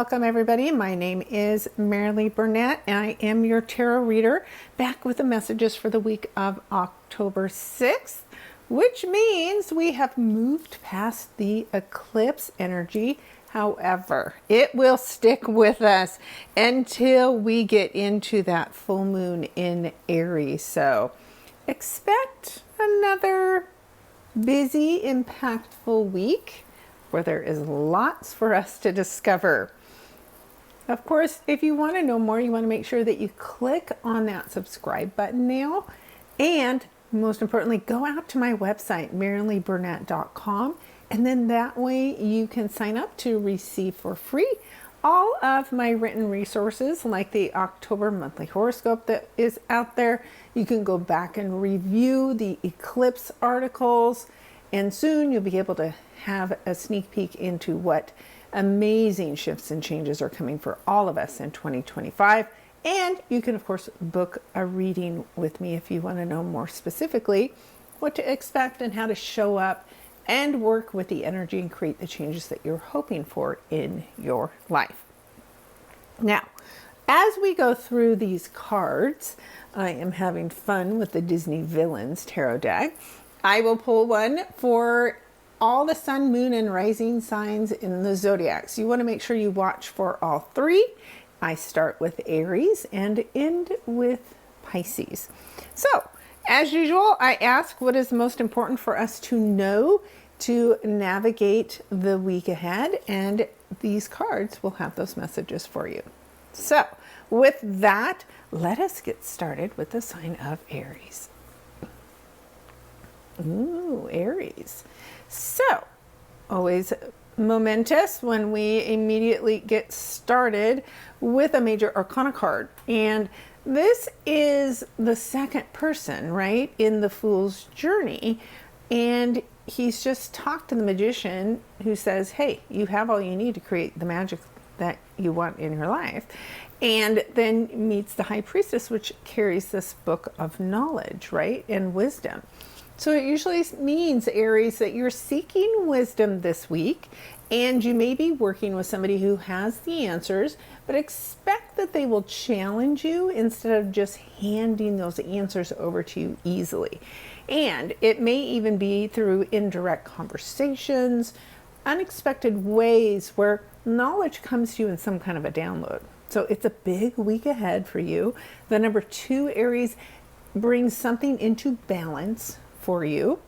Welcome everybody. My name is Marilee Burnett and I am your tarot reader, back with the messages for the week of October 6th, which means we have moved past the eclipse energy. However, it will stick with us until we get into that full moon in Aries. So expect another busy, impactful week where there is lots for us to discover. Of course, if you want to know more, you want to make sure that you click on that subscribe button now. And most importantly, go out to my website, marileeburnett.com. And then that way you can sign up to receive for free all of my written resources, like the October monthly horoscope that is out there. You can go back and review the eclipse articles. And soon you'll be able to have a sneak peek into what amazing shifts and changes are coming for all of us in 2025. And you can, of course, book a reading with me if you want to know more specifically what to expect and how to show up and work with the energy and create the changes that you're hoping for in your life. Now, as we go through these cards, I am having fun with the Disney Villains Tarot deck. I will pull one for all the sun, moon, and rising signs in the zodiac. So you want to make sure you watch for all three. I start with Aries and end with Pisces. So, as usual, I ask what is most important for us to know to navigate the week ahead, and these cards will have those messages for you. So, with that, let us get started with the sign of Aries. Ooh, Aries. So, always momentous when we immediately get started with a major arcana card. And this is the second person, right, in the Fool's Journey. And he's just talked to the magician who says, hey, you have all you need to create the magic that you want in your life. And then meets the High Priestess, which carries this book of knowledge, right, and wisdom. So it usually means, Aries, that you're seeking wisdom this week, and you may be working with somebody who has the answers, but expect that they will challenge you instead of just handing those answers over to you easily. And it may even be through indirect conversations, unexpected ways where knowledge comes to you in some kind of a download. So it's a big week ahead for you. The number 2, Aries, brings something into balance for you.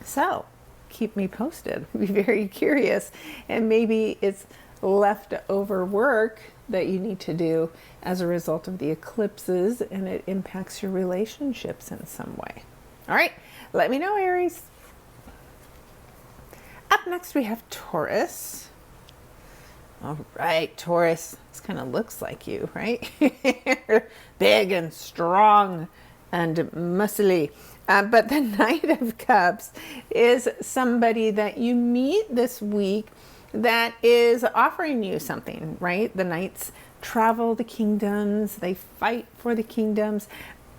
So keep me posted. Be very curious. And maybe it's leftover work that you need to do as a result of the eclipses, and it impacts your relationships in some way. All right, let me know, Aries. Up next, we have Taurus. All right, Taurus. This kind of looks like you, right? Big and strong and muscly. But the Knight of Cups is somebody that you meet this week that is offering you something, right? The Knights travel the kingdoms, they fight for the kingdoms,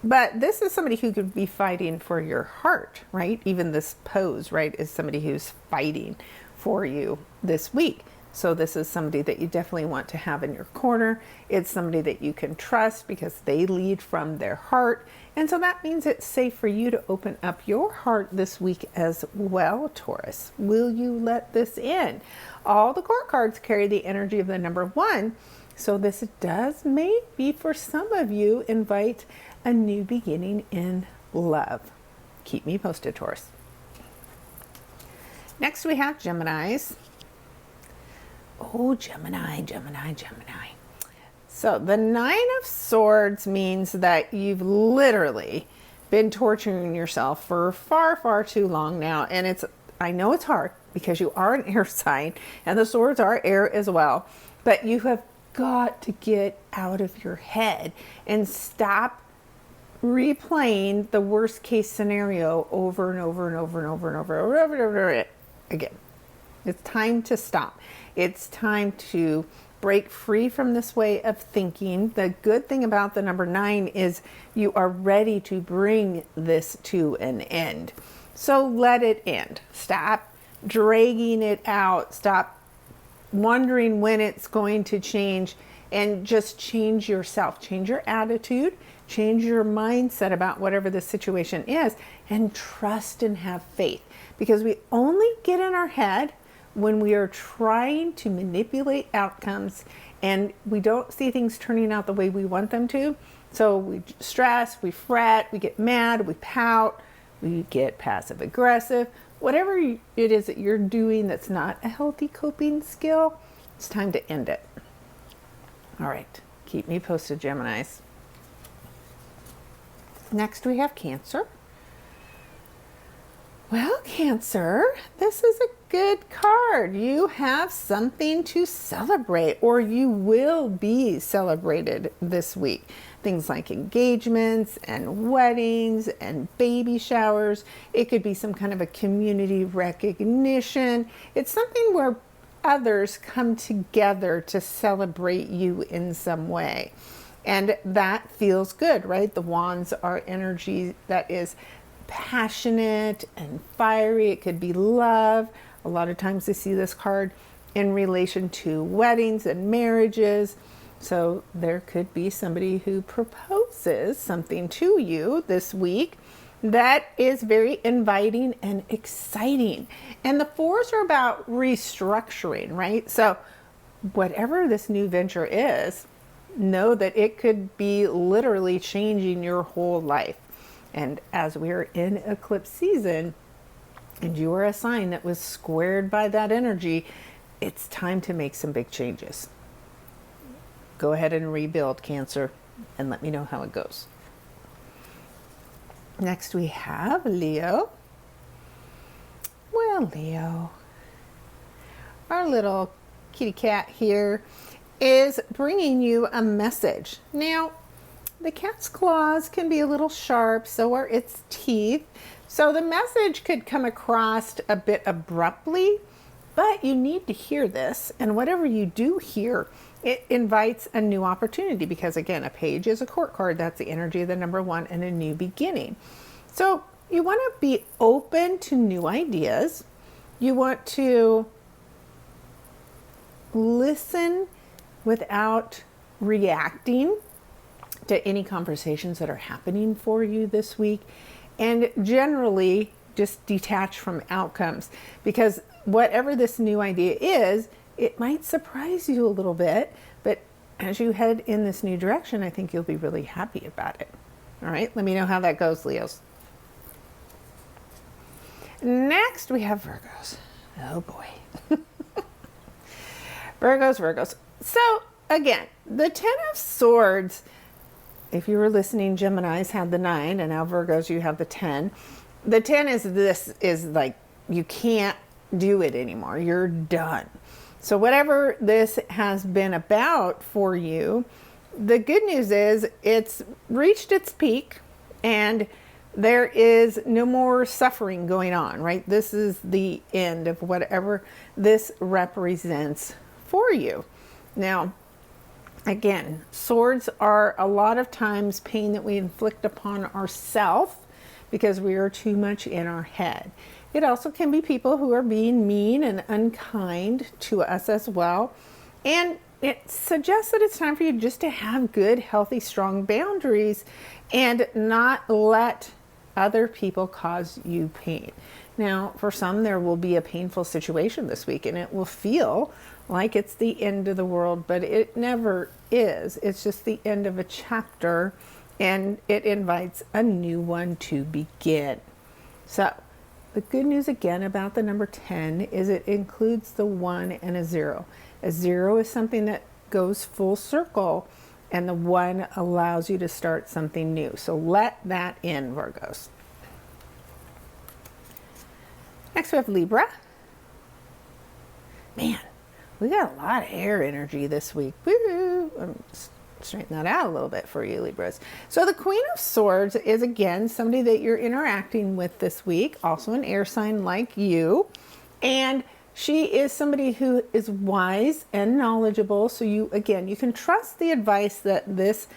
but this is somebody who could be fighting for your heart, right? Even this pose, right, is somebody who's fighting for you this week. So this is somebody that you definitely want to have in your corner. It's somebody that you can trust because they lead from their heart. And so that means it's safe for you to open up your heart this week as well, Taurus. Will you let this in? All the court cards carry the energy of the number 1. So this does maybe for some of you invite a new beginning in love. Keep me posted, Taurus. Next we have Geminis. Oh, Gemini. So the 9 of Swords means that you've literally been torturing yourself for far, far too long now. And I know it's hard because you are an air sign and the swords are air as well. But you have got to get out of your head and stop replaying the worst case scenario over and over and over and over and over again. It's time to stop. It's time to break free from this way of thinking. The good thing about the number 9 is you are ready to bring this to an end. So let it end. Stop dragging it out. Stop wondering when it's going to change, and just change yourself, change your attitude, change your mindset about whatever the situation is, and trust and have faith. Because we only get in our head when we are trying to manipulate outcomes and we don't see things turning out the way we want them to. So we stress, we fret, we get mad, we pout, we get passive aggressive. Whatever it is that you're doing that's not a healthy coping skill, it's time to end it. All right, keep me posted, Geminis. Next we have Cancer. Well, Cancer, this is a good card. You have something to celebrate, or you will be celebrated this week. Things like engagements and weddings and baby showers. It could be some kind of a community recognition. It's something where others come together to celebrate you in some way. And that feels good, right? The wands are energy that is passionate and fiery. It could be love. A lot of times I see this card in relation to weddings and marriages. So there could be somebody who proposes something to you this week that is very inviting and exciting. And the fours are about restructuring, right? So whatever this new venture is, know that it could be literally changing your whole life. And as we're in eclipse season and you are a sign that was squared by that energy, it's time to make some big changes. Go ahead and rebuild, Cancer, and let me know how it goes. Next we have Leo. Well, Leo, our little kitty cat here is bringing you a message. Now, the cat's claws can be a little sharp, so are its teeth. So the message could come across a bit abruptly, but you need to hear this. And whatever you do hear, it invites a new opportunity, because again, a page is a court card. That's the energy of the number one and a new beginning. So you want to be open to new ideas. You want to listen without reacting to any conversations that are happening for you this week, and generally just detach from outcomes, because whatever this new idea is, it might surprise you a little bit, but as you head in this new direction, I think you'll be really happy about it. All right, let me know how that goes, Leos. Next, we have Virgos. Oh boy. Virgos. So again, the Ten of Swords, if you were listening, Geminis had the 9, and now Virgos, you have the 10. The 10 is like, you can't do it anymore. You're done. So whatever this has been about for you, the good news is it's reached its peak and there is no more suffering going on, right? This is the end of whatever this represents for you. Now, again, swords are a lot of times pain that we inflict upon ourselves because we are too much in our head. It also can be people who are being mean and unkind to us as well. And it suggests that it's time for you just to have good, healthy, strong boundaries and not let other people cause you pain. Now, for some, there will be a painful situation this week and it will feel like it's the end of the world, but it never is. It's just the end of a chapter and it invites a new one to begin. So, the good news again about the number 10 is it includes the 1 and a 0. A 0 is something that goes full circle, and the 1 allows you to start something new. So let that in, Virgos. Next we have Libra. Man, we got a lot of air energy this week. Woo! Straighten that out a little bit for you, Libras. So the Queen of Swords is again somebody that you're interacting with this week, also an air sign like you, and she is somebody who is wise and knowledgeable. So you can trust the advice that this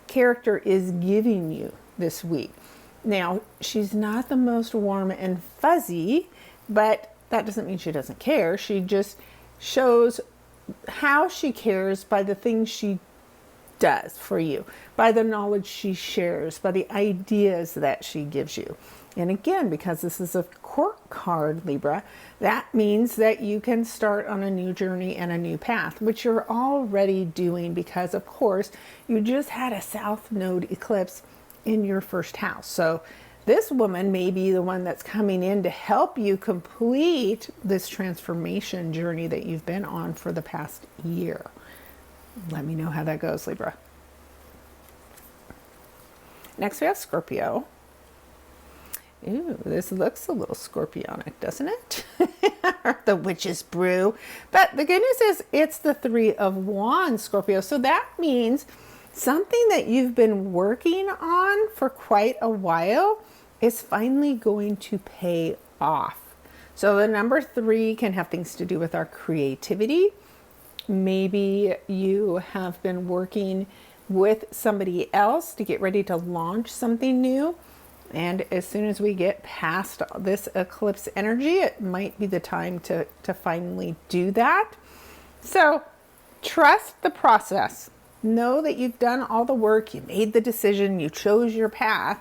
character is giving you this week. Now, she's not the most warm and fuzzy, but that doesn't mean she doesn't care. She just shows how she cares by the things she does for you, by the knowledge she shares, by the ideas that she gives you. And again, because this is a court card, Libra, that means that you can start on a new journey and a new path, which you're already doing because, of course, you just had a South Node eclipse in your first house. So this woman may be the one that's coming in to help you complete this transformation journey that you've been on for the past year. Let me know how that goes, Libra. Next we have Scorpio. Ooh, this looks a little scorpionic, doesn't it? The witch's brew. But the good news is it's the Three of Wands, Scorpio. So that means something that you've been working on for quite a while is finally going to pay off. So the number 3 can have things to do with our creativity. Maybe you have been working with somebody else to get ready to launch something new. And as soon as we get past this eclipse energy, it might be the time to finally do that. So trust the process. Know that you've done all the work, you made the decision, you chose your path.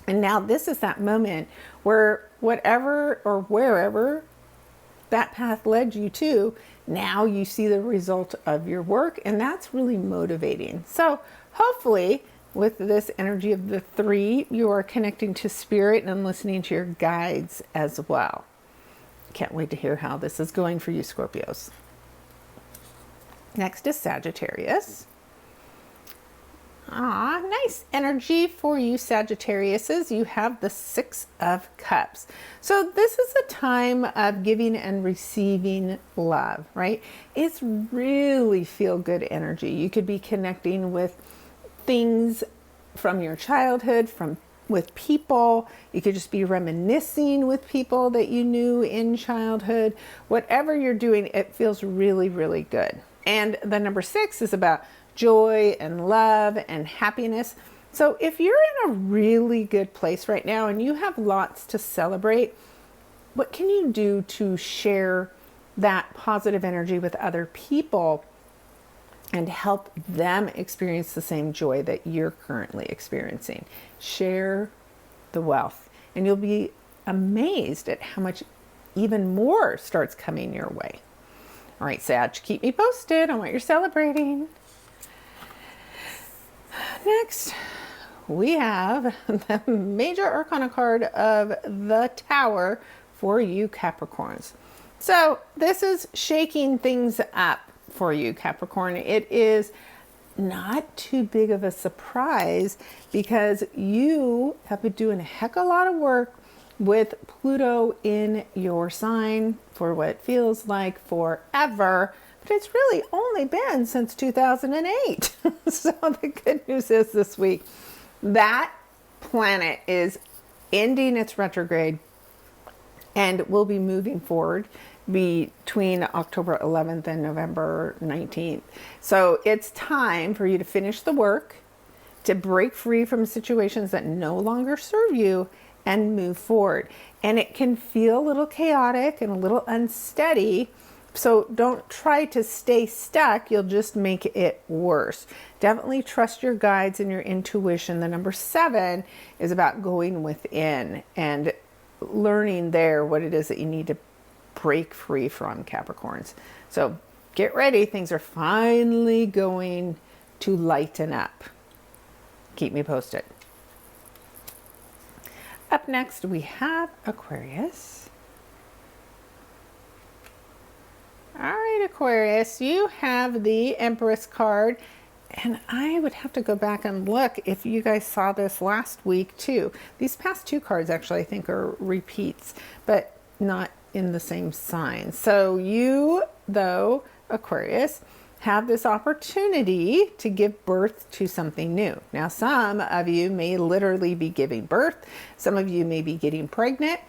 And now this is that moment where whatever or wherever that path led you to, now you see the result of your work, and that's really motivating. So hopefully with this energy of the 3, you are connecting to spirit and listening to your guides as well. Can't wait to hear how this is going for you, Scorpios. Next is Sagittarius. Nice energy for you, Sagittariuses. You have the 6 of Cups. So this is a time of giving and receiving love, right? It's really feel good energy. You could be connecting with things from your childhood, with people. You could just be reminiscing with people that you knew in childhood. Whatever you're doing, it feels really, really good. And the number 6 is about joy and love and happiness. So if you're in a really good place right now and you have lots to celebrate, what can you do to share that positive energy with other people and help them experience the same joy that you're currently experiencing? Share the wealth, and you'll be amazed at how much even more starts coming your way. All right, Sag, keep me posted on what you're celebrating. Next, we have the major arcana card of the Tower for you, Capricorns. So this is shaking things up for you, Capricorn. It is not too big of a surprise because you have been doing a heck of a lot of work with Pluto in your sign for what feels like forever. But it's really only been since 2008. So the good news is this week, that planet is ending its retrograde and will be moving forward between October 11th and November 19th. So it's time for you to finish the work, to break free from situations that no longer serve you and move forward. And it can feel a little chaotic and a little unsteady. So don't try to stay stuck. You'll just make it worse. Definitely trust your guides and your intuition. The number 7 is about going within and learning there what it is that you need to break free from, Capricorns. So get ready. Things are finally going to lighten up. Keep me posted. Up next, we have Aquarius. All right, Aquarius, you have the Empress card, and I would have to go back and look if you guys saw this last week too. These past 2 cards actually I think are repeats, but not in the same sign. So you, though, Aquarius, have this opportunity to give birth to something new. Now, some of you may literally be giving birth. Some of you may be getting pregnant.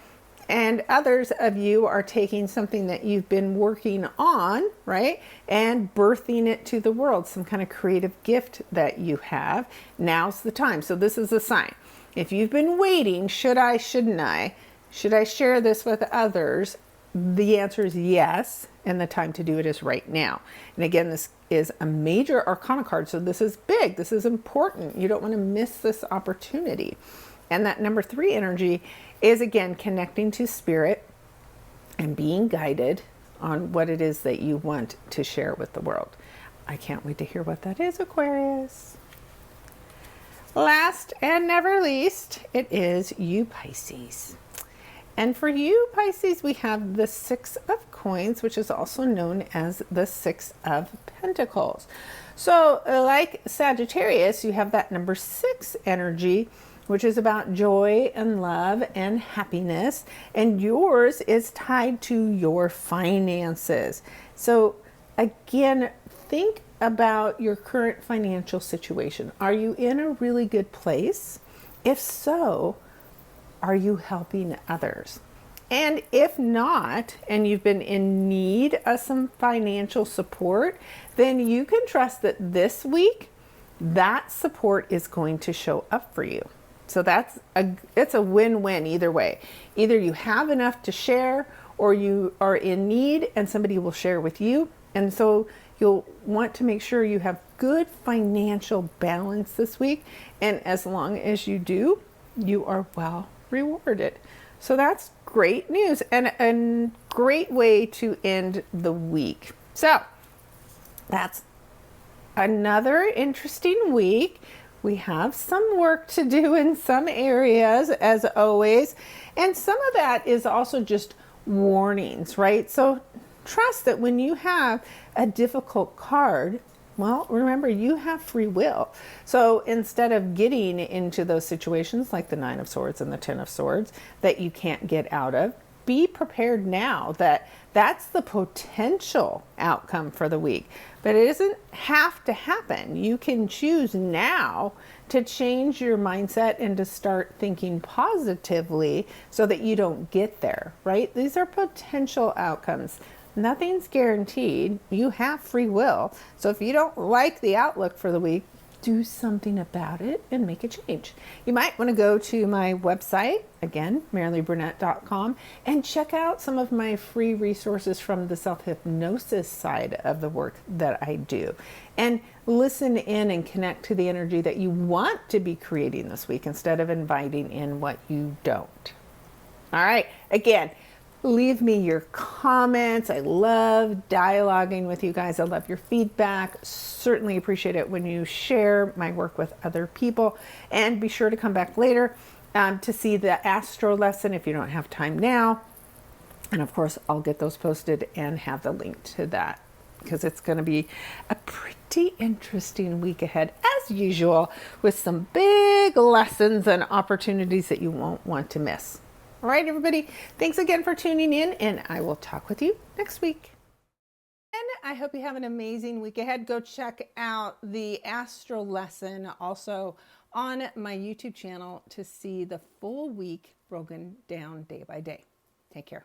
And others of you are taking something that you've been working on, right, and birthing it to the world, some kind of creative gift that you have. Now's the time. So this is a sign. If you've been waiting, should I, shouldn't I? Should I share this with others? The answer is yes. and the time to do it is right now. And again, this is a major arcana card, so this is big, this is important. You don't want to miss this opportunity. And that number 3 energy is, again, connecting to spirit and being guided on what it is that you want to share with the world. I can't wait to hear what that is, Aquarius. Last and never least, it is you, Pisces. And for you, Pisces, we have the 6 of coins, which is also known as the 6 of pentacles. So like Sagittarius, you have that number 6 energy, which is about joy and love and happiness. And yours is tied to your finances. So again, think about your current financial situation. Are you in a really good place? If so, are you helping others? And if not, and you've been in need of some financial support, then you can trust that this week, that support is going to show up for you. So it's a win-win either way. Either you have enough to share, or you are in need and somebody will share with you. And so you'll want to make sure you have good financial balance this week. And as long as you do, you are well rewarded. So that's great news and a great way to end the week. So that's another interesting week. We have some work to do in some areas, as always. And some of that is also just warnings, right? So trust that when you have a difficult card, well, remember, you have free will. So instead of getting into those situations like the 9 of Swords and the 10 of Swords that you can't get out of, be prepared now that that's the potential outcome for the week. But it doesn't have to happen. You can choose now to change your mindset and to start thinking positively so that you don't get there, right? These are potential outcomes. Nothing's guaranteed. You have free will. So if you don't like the outlook for the week, do something about it and make a change. You might want to go to my website, again, MarileeBurnett.com, and check out some of my free resources from the self-hypnosis side of the work that I do. And listen in and connect to the energy that you want to be creating this week instead of inviting in what you don't. All right, again, leave me your comments. I love dialoguing with you guys. I love your feedback. Certainly appreciate it when you share my work with other people. And be sure to come back later to see the Astro lesson if you don't have time now. And of course, I'll get those posted and have the link to that because it's going to be a pretty interesting week ahead, as usual, with some big lessons and opportunities that you won't want to miss. All right, everybody, thanks again for tuning in, and I will talk with you next week. And I hope you have an amazing week ahead. Go check out the Astro lesson also on my YouTube channel to see the full week broken down day by day. Take care.